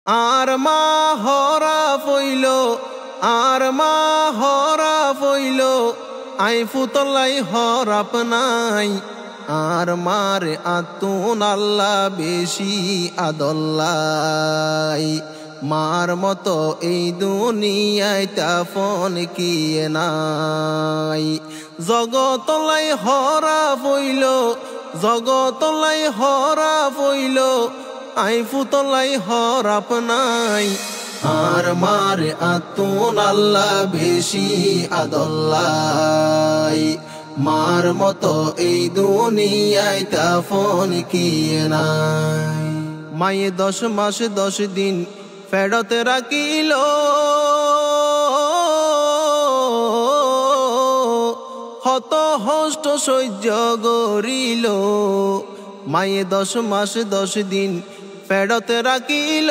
আর মা হরা ফইল, আর মা হরা ফইল, আই ফুতলাই হরাপ নাই। আর মারে আতুন আল্লাহ বেশি আদল্লাই। মার মতো এই দুনিয়ায় তাফন কি নাই। জগতলাই হরা ফইল, জগতলাই হরা ফইল, আই ফুতলাই হরাপ নাই। আর মারে আতুন আল্লাহ বেশি আদল্লাই। মার মতো এই দুনিয়ায় তাফন কি নাই। মায়ে 10 মাস 10 দিন ফেরতে রাখিল, হত হষ্ট সহ্য গরিল। মায়ে 10 মাস 10 দিন ফেরতে রাখিল,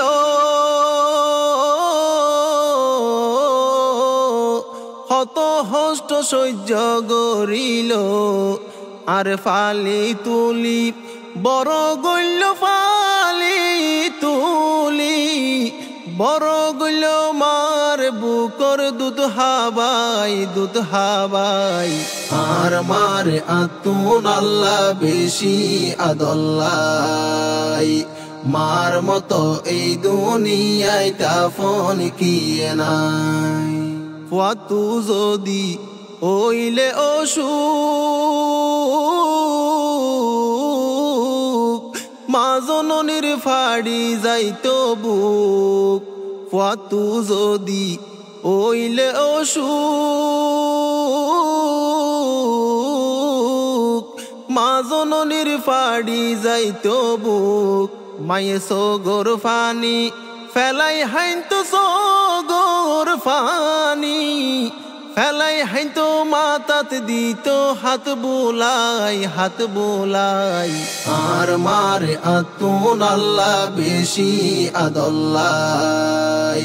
হত হষ্ট সহ্য গরিল। আর ফালি তুলি বড় গইল, ফালি তুলি বড় গইল। মার বুকর দুধ হাবাই, দুধ হাবাই। আর মারে আতুন আল্লাহ বেশি আদল্লাই। মার মতো এই দুনিয়ায় তাফন কি নাই। ফাতু যদি ওইলে অসুখ, মা জননীর ফাড়ি যাইতো বুক। ফাতু যদি ওইলে অসুখ, মা জননীর ফাড়ি যাইতো বুক। মায়ে সগর ফানি ফেলাই হাইতো, সগর ফানি ফেলাই হাইতো। মাতাত দিত হাত বুলাই, হাত বুলাই। আর মারে আতুন আল্লাহ বেশি আদল্লাই।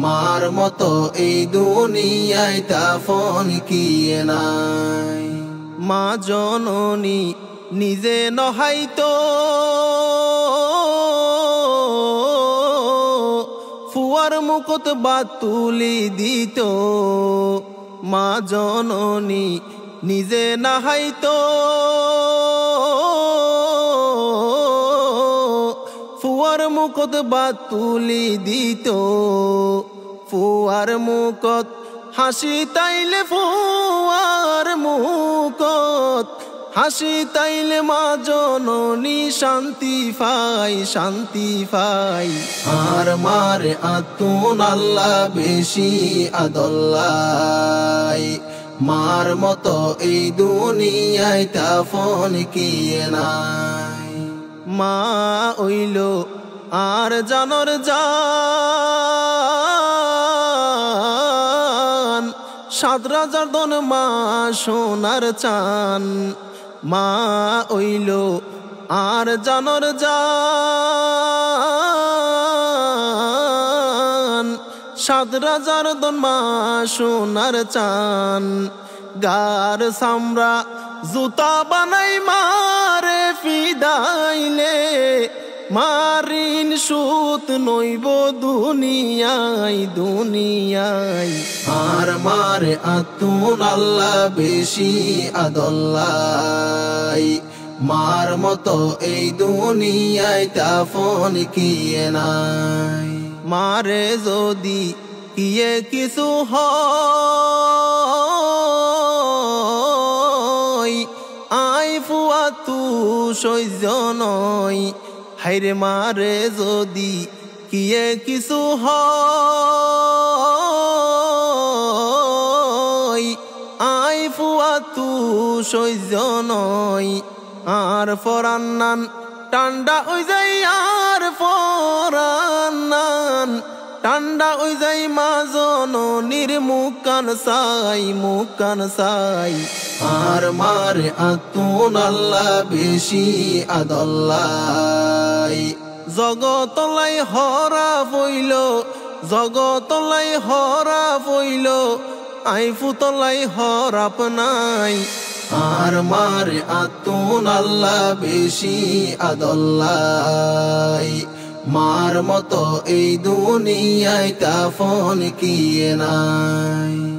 মার মতো এই দুনিয়ায় তাফন কি নাই। মা জননী নিজে নহাইতো, ফুয়ার মুকুট বাত তুলি দিত। মা জননী নিজে নাহাইতো, ফুয়ার মুকুট বাত তুলি দিত। ফুয়ার মুকুট হাসি তাইলে, ফুয়ার মুকুট হাসি তাইলে। মা জননী শান্তি পাই, শান্তি পাই। আর মারে আতুন আল্লাহ বেশি আদল্লাই। মার মতো এই দুনিয়ায় তাফন কি নাই। মা ওইল আর জানর জান, 7 রাজার দন মা সোনার চান। মা ওইল আর জানর জান, 7 রাজার দন মা সোনার চান। গার সামরা জুতা বানাই মারে ফিদাইলে, মারিন সুত নইব দুনিয়ায়, দুনিয়ায়। আর মারে আতুন আল্লাহ বেশি আদল্লাই। মার মতো এই দুনিয়ায় তাফন কি নাই। মারে যদি কিয়ে কিছু হয়, আই ফুয়াতু সহ্য নয়। হাইরে মারে যদি কিয়ে কিছু হয়, আই ফুয়াতু সহ্য নয়। আর ফরান্নান টান্ডা ওই যাই, আর ফরান্নান টান্ডা ওই যাই। মা জননীর মুখ কান সাই, মুখ কান সাই। আর মারে আতুন আল্লাহ বেশি আদল্লাই। জগতলাই হরা ফইল, জগতলাই হরা ফইল, আই ফুতলাই হরাপ নাই। আর মারে আতুন আল্লাহ বেশি আদল্লাই। মার মতো এই দুনিয়ায় তাফন কি নাই।